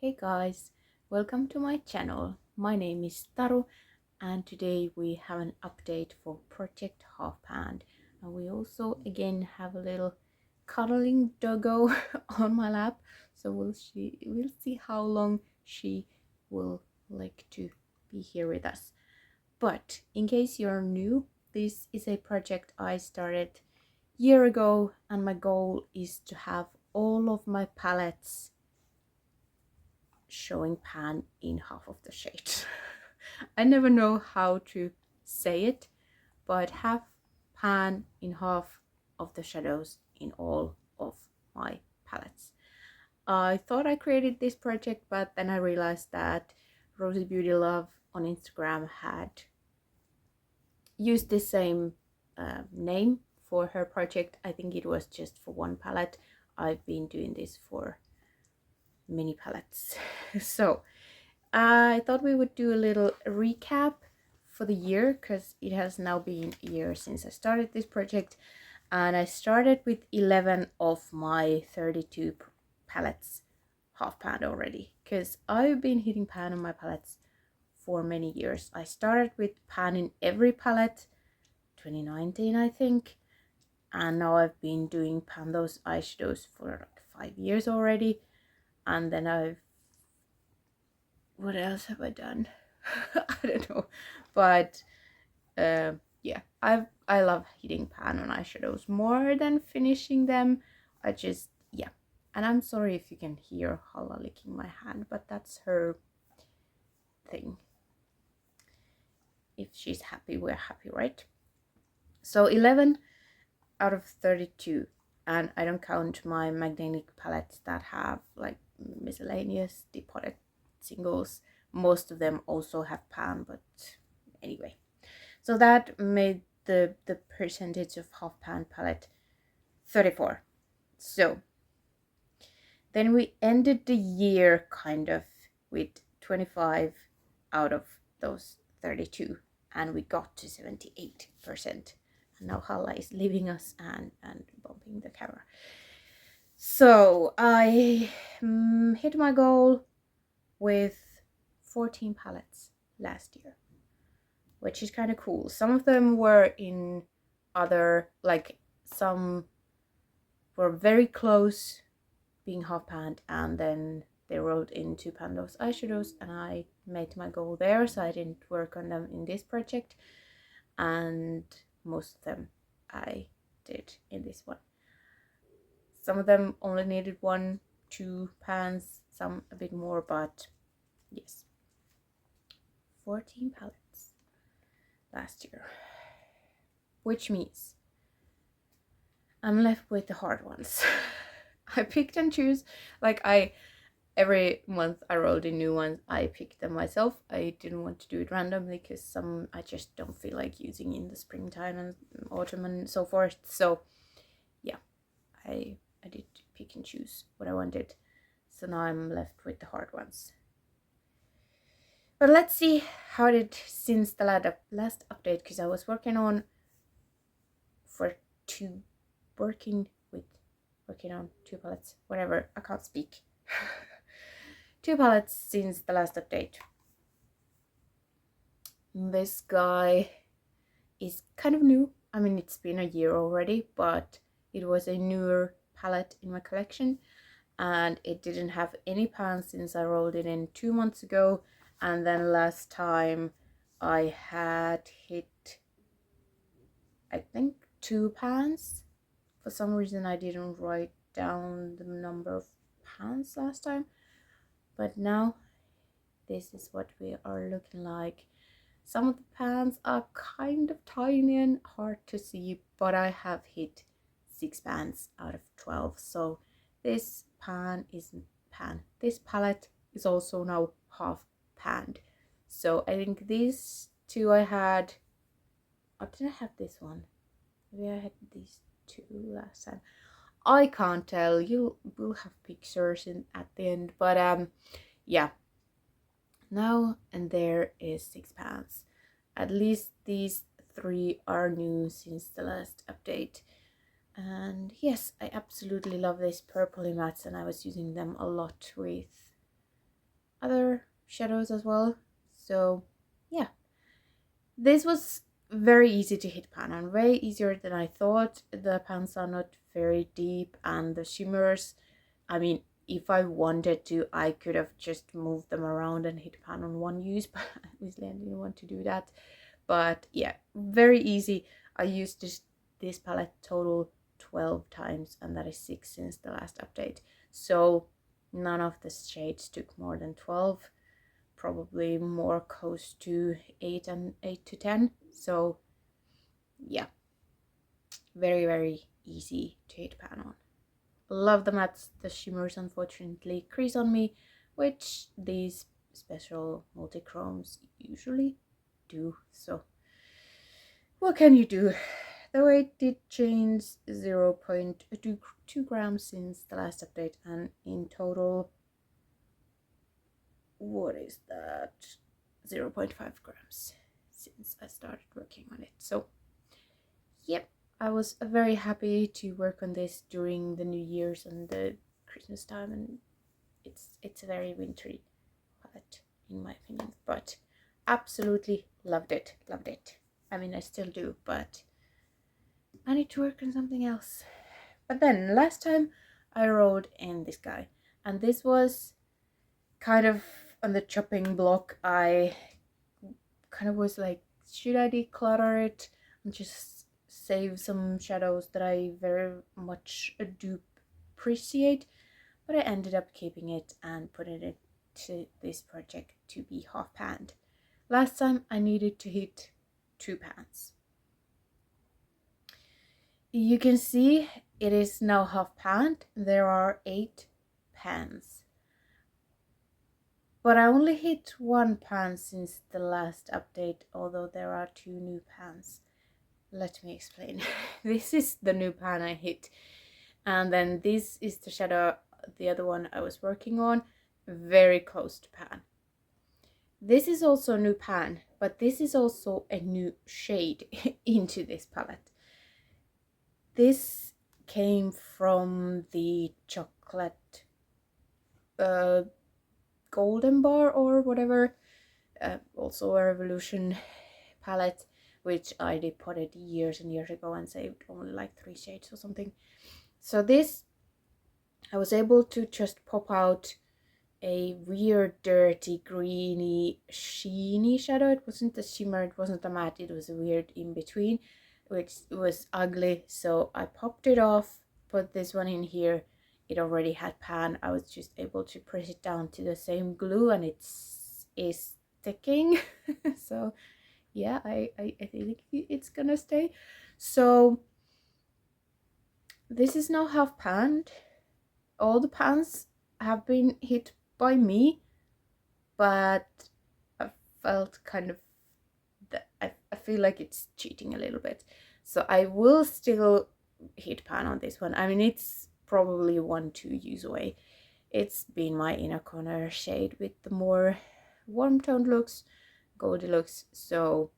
Hey guys, welcome to my channel. My name is Taru and today we have an update for Project Half Pand. And we also again have a little cuddling doggo on my lap. So we'll see how long she will like to be here with us. But in case you're new, this is a project I started a year ago and my goal is to have all of my palettes showing pan in half of the shades. I never know how to say it, but half pan in half of the shadows in all of my palettes. I thought I created this project, but then I realized that Rosie Beauty Love on Instagram had used the same name for her project. I think it was just for one palette. I've been doing this for many palettes. So I thought we would do a little recap for the year because it has now been a year since I started this project, and I started with 11 of my 32 palettes half pan already because I've been hitting pan on my palettes for many years. I started with pan in every palette 2019 I think, and now I've been doing pan those eyeshadows for like 5 years already. And then what else have I done? I don't know, but yeah, I love hitting pan on eyeshadows more than finishing them. Yeah, and I'm sorry if you can hear Hala licking my hand, but that's her thing. If she's happy, we're happy, right? So 11 out of 32, and I don't count my magnetic palettes that have like miscellaneous depotted singles. Most of them also have pan, but anyway, so that made the percentage of half pan palette 34. So then we ended the year kind of with 25 out of those 32, and we got to 78%. And now Halla is leaving us and bumping the camera. So I hit my goal with 14 palettes last year, which is kind of cool. Some of them were in other, like some were very close being half panned, and then they rolled into Pando's eyeshadows, and I made my goal there, so I didn't work on them in this project, and most of them I did in this one. Some of them only needed 1-2 pans, some a bit more, but yes, 14 palettes last year, which means I'm left with the hard ones. I picked and choose, like every month I rolled in new ones. I picked them myself. I didn't want to do it randomly because some I just don't feel like using in the springtime and autumn and so forth. So yeah, I did pick and choose what I wanted. So now I'm left with the hard ones. But let's see how it did since the last update, because I was working on two palettes, whatever, I can't speak. 2 palettes since the last update. This guy is kind of new. I mean, it's been a year already, but it was a newer palette in my collection, and it didn't have any pans since I rolled it in 2 months ago. And then last time I had hit, I think, 2 pans. For some reason I didn't write down the number of pans last time, but now this is what we are looking like. Some of the pans are kind of tiny and hard to see, but I have hit 6 pans out of 12. So this this palette is also now half panned. So I think these two I had, or did I have this one? Maybe I had these two last time. I can't tell. You will have pictures at the end, but yeah. Now and there is 6 pans. At least these 3 are new since the last update. And yes, I absolutely love these purpley mattes, and I was using them a lot with other shadows as well. So yeah, this was very easy to hit pan on, way easier than I thought. The pans are not very deep, and the shimmers, I mean, if I wanted to, I could have just moved them around and hit pan on one use, but obviously I didn't want to do that. But yeah, very easy. I used this palette total 12 times, and that is 6 since the last update. So none of the shades took more than 12, probably more close to 8 to 10. So yeah, very easy to hit pan on. Love the mattes. The shimmers unfortunately crease on me, which these special multi-chromes usually do. So what can you do? The weight did change 0.2 grams since the last update, and in total, what is that? 0.5 grams since I started working on it. So yep, I was very happy to work on this during the New Year's and the Christmas time, and it's a very wintry palette in my opinion, but absolutely loved it. I mean, I still do, but I need to work on something else. But then last time I rolled in this guy, and this was kind of on the chopping block. I kind of was like, should I declutter it and just save some shadows that I very much do appreciate? But I ended up keeping it and putting it to this project to be half panned. Last time I needed to hit 2 pans. You can see it is now half panned. There are 8 pans. But I only hit 1 pan since the last update, although there are 2 new pans. Let me explain. This is the new pan I hit. And then this is the shadow, the other one I was working on, very close to pan. This is also a new pan, but this is also a new shade into this palette. This came from the chocolate golden bar or whatever, also a Revolution palette, which I depotted years and years ago and saved only like 3 shades or something. So this, I was able to just pop out a weird dirty greeny sheeny shadow. It wasn't a shimmer, it wasn't a matte, it was a weird in between, which was ugly. So I popped it off, put this one in here. It already had pan. I was just able to press it down to the same glue, and it is sticking. So yeah, I think it's gonna stay. So this is now half panned. All the pans have been hit by me, but I felt kind of that I feel like it's cheating a little bit. So I will still hit pan on this one. I mean, it's probably 1-2 use away. It's been my inner corner shade with the more warm toned looks, goldy looks, so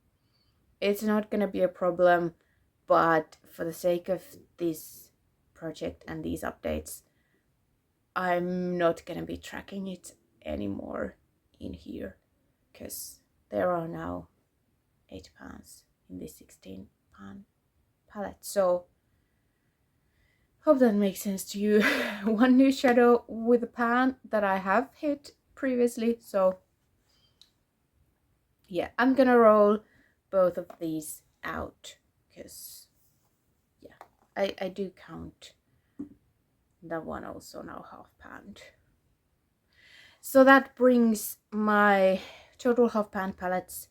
it's not gonna be a problem. But for the sake of this project and these updates, I'm not gonna be tracking it anymore in here, because there are now 8 pans in this 16 pan palette. So hope that makes sense to you. One new shadow with a pan that I have hit previously. So yeah, I'm gonna roll both of these out, because yeah, I do count that one also now half panned. So that brings my total half pan palettes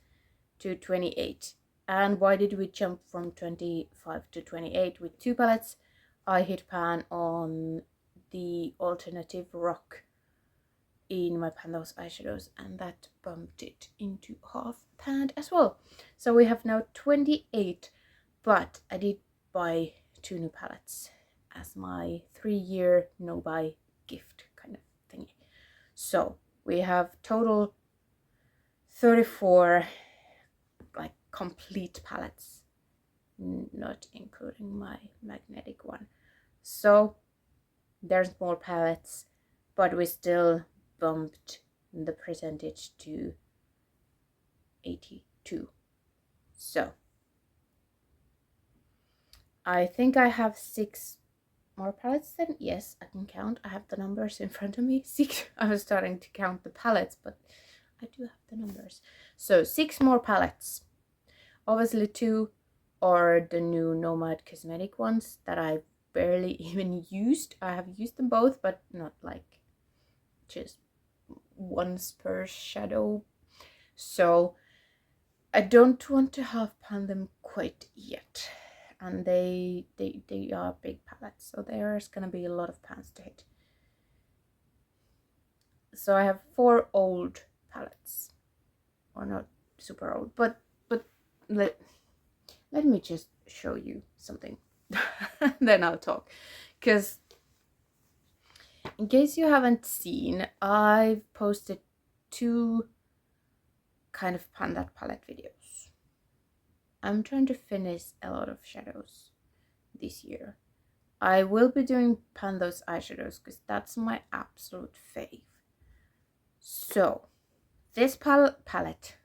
to 28. And why did we jump from 25 to 28 with 2 palettes? I hit pan on the alternative rock in my Pandos eyeshadows, and that bumped it into half panned as well. So we have now 28, but I did buy 2 new palettes as my 3-year no-buy gift kind of thingy. So we have total 34 like complete palettes, not including my magnetic one. So there's more palettes, but we still bumped the percentage to 82. So I think I have 6 more palettes then. Yes, I can count. I have the numbers in front of me. 6. I was starting to count the palettes, but I do have the numbers. So 6 more palettes. Obviously 2 are the new Nomad cosmetic ones that I barely even used. I have used them both, but not like just once per shadow. So I don't want to half pan them quite yet. And they are big palettes, so there's gonna be a lot of pans to hit. So I have 4 old palettes, or not super old, but let me just show you something. Then I'll talk, because in case you haven't seen, I've posted 2 kind of pan that palette videos. I'm trying to finish a lot of shadows this year. I will be doing pan those eyeshadows because that's my absolute fave. So this palette,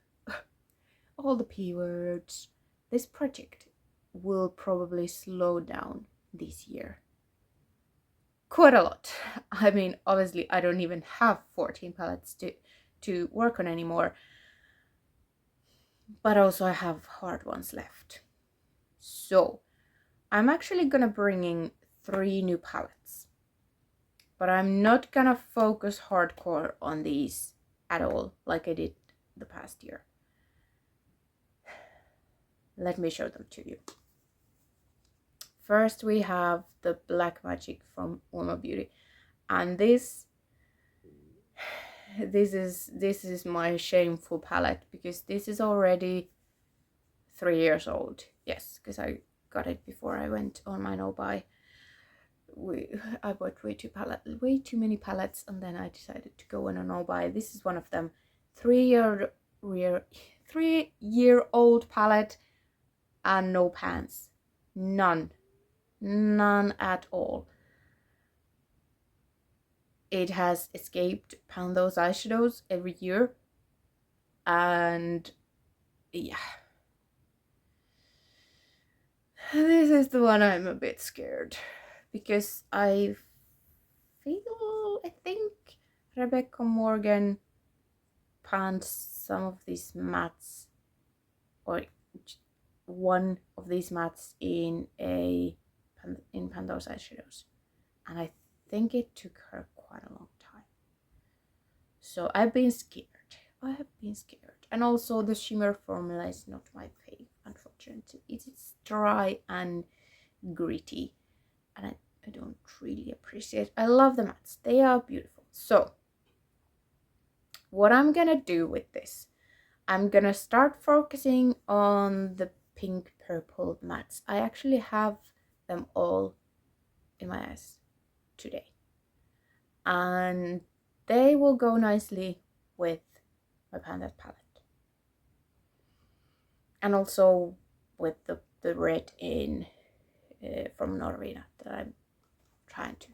all the P words, this project will probably slow down this year quite a lot. I mean, obviously I don't even have 14 palettes to work on anymore, but also I have hard ones left. So I'm actually gonna bring in 3 new palettes, but I'm not gonna focus hardcore on these at all like I did the past year. Let me show them to you. First we have the Black Magic from Uomo Beauty, and this is my shameful palette because this is already 3 years old. Yes, because I got it before I went on my no-buy. I bought way too many palettes, and then I decided to go on a no-buy. This is one of them. 3-year-old palette, and no pans. None at all. It has escaped pan those eyeshadows every year, and yeah, this is the one I'm a bit scared because I think Rebecca Morgan panned some of these mattes, or one of these mattes in Pandora's eyeshadows, and I think it took her quite a long time. So I've been scared. And also the shimmer formula is not my fave, unfortunately. It's dry and gritty, and I don't really appreciate it. I love the mattes, they are beautiful. So what I'm gonna do with this, I'm gonna start focusing on the pink purple mattes. I actually have them all in my eyes today, and they will go nicely with my Panda palette, and also with the red in from Norvina that I'm trying to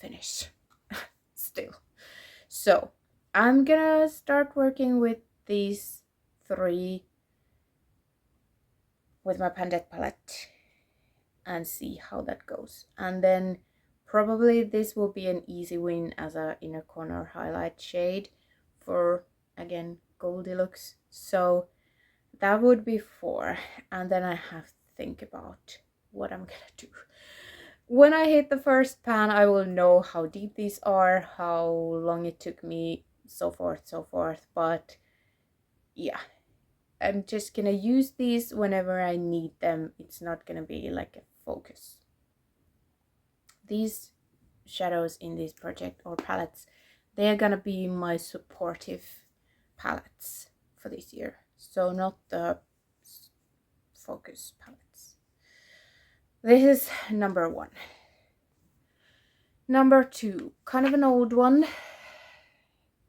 finish still. So I'm gonna start working with these 3 with my Pandette palette and see how that goes. And then probably this will be an easy win as a inner corner highlight shade for, again, Goldilocks. So that would be 4, and then I have to think about what I'm gonna do. When I hit the first pan, I will know how deep these are, how long it took me, so forth. But yeah, I'm just gonna use these whenever I need them. It's not gonna be like a focus. These shadows in this project, or palettes, they are gonna be my supportive palettes for this year, so not the focus palettes. This is number 1. Number 2, kind of an old one,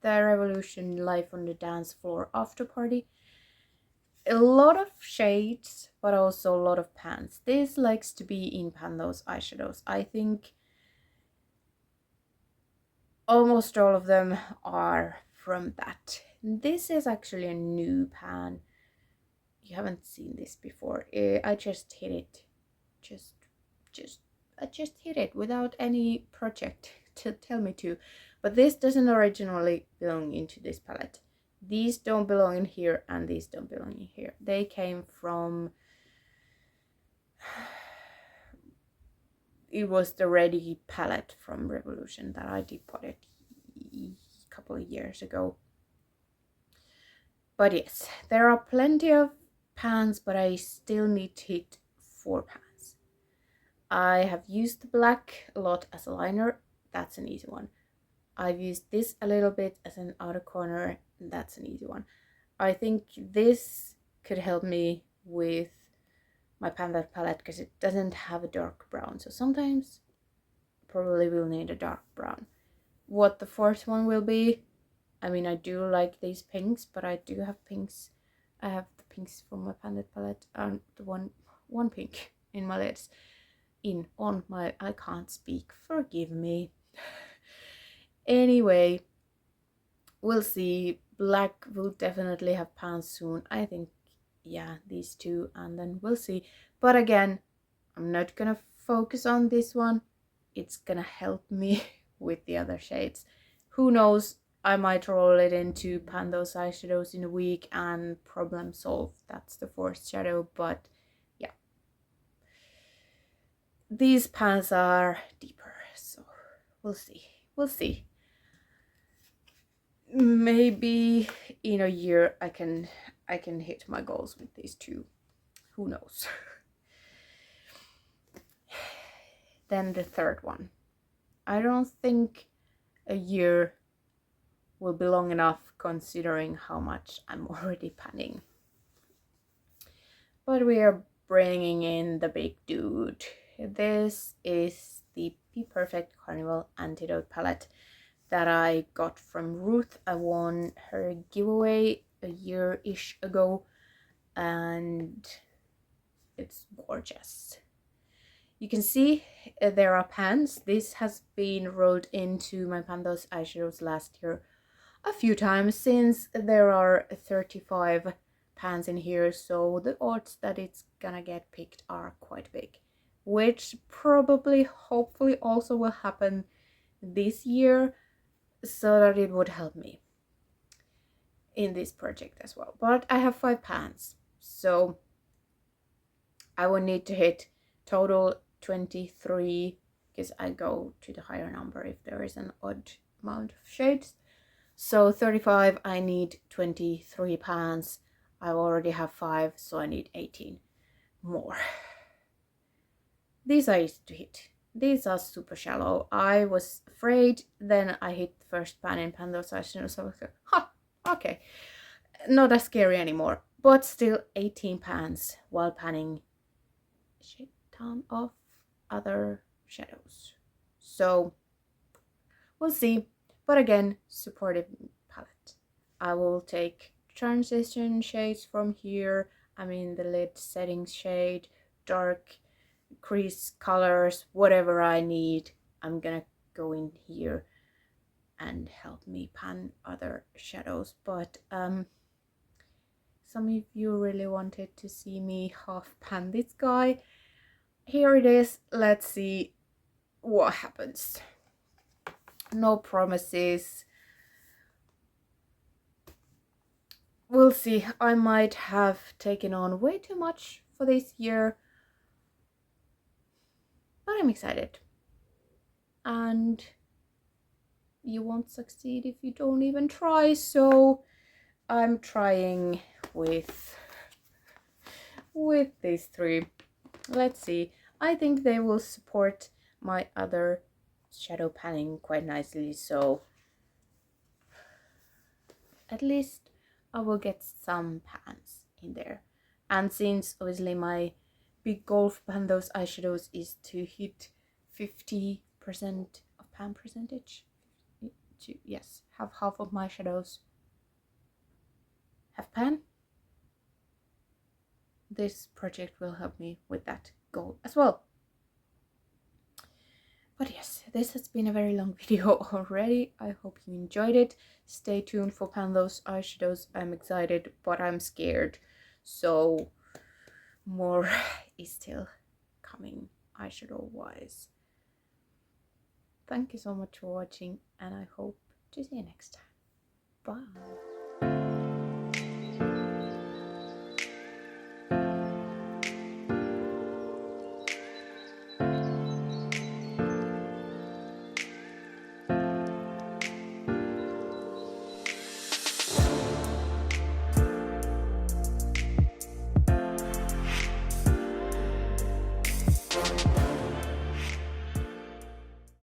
the Revolution Life on the Dance Floor After Party. A lot of shades, but also a lot of pans. This likes to be in Pando's eyeshadows. I think almost all of them are from that. This is actually a new pan. You haven't seen this before. I just hit it. I just hit it without any project to tell me to. But this doesn't originally belong into this palette. These don't belong in here and these don't belong in here. They came from... It was the ready palette from Revolution that I depotted a couple of years ago. But yes, there are plenty of pans, but I still need to hit 4 pans. I have used the black a lot as a liner. That's an easy one. I've used this a little bit as an outer corner. That's an easy one. I think this could help me with my Panda palette because it doesn't have a dark brown. So sometimes probably will need a dark brown. What the 4th one will be, I mean, I do like these pinks, but I do have pinks. I have the pinks from my Panda palette and the one pink in my lids. I can't speak, forgive me. Anyway, we'll see. Black will definitely have pans soon. I think, yeah, these two, and then we'll see. But again, I'm not gonna focus on this one. It's gonna help me with the other shades. Who knows, I might roll it into pan those eyeshadows in a week and problem solved. That's the 4th shadow, but yeah. These pans are deeper, so we'll see. We'll see. Maybe in a year I can hit my goals with these two. Who knows? Then the 3rd one. I don't think a year will be long enough considering how much I'm already panning. But we are bringing in the big dude. This is the Be Perfect Carnival Antidote palette that I got from Ruth. I won her giveaway a year-ish ago and it's gorgeous. You can see there are pans. This has been rolled into my Pandos eyeshadows last year a few times since there are 35 pans in here, so the odds that it's gonna get picked are quite big, which probably hopefully also will happen this year so that it would help me in this project as well. But I have 5 pans, so I will need to hit total 23 because I go to the higher number if there is an odd amount of shades. So 35, I need 23 pans. I already have 5, so I need 18 more. These are easy to hit. These are super shallow. I was afraid, then I hit the first pan in Pando's eyeshadow, so I was like, ha, okay. Not as scary anymore, but still 18 pans while panning a shit ton of other shadows. So we'll see. But again, supportive palette. I will take transition shades from here. I mean the lid settings shade, dark crease colors, whatever I need. I'm gonna go in here and help me pan other shadows. But some of you really wanted to see me half pan this guy. Here it is. Let's see what happens. No promises. We'll see. I might have taken on way too much for this year, but I'm excited. And you won't succeed if you don't even try, so I'm trying with these 3. Let's see. I think they will support my other shadow panning quite nicely, so at least I will get some pans in there. And since obviously my big goal for Pandos eyeshadows is to hit 50% of pan percentage, yes, have half of my shadows have pan, this project will help me with that goal as well. But yes, this has been a very long video already. I hope you enjoyed it. Stay tuned for Pando's eyeshadows. I'm excited, but I'm scared. So more is still coming eyeshadow wise. Thank you so much for watching, and I hope to see you next time. Bye.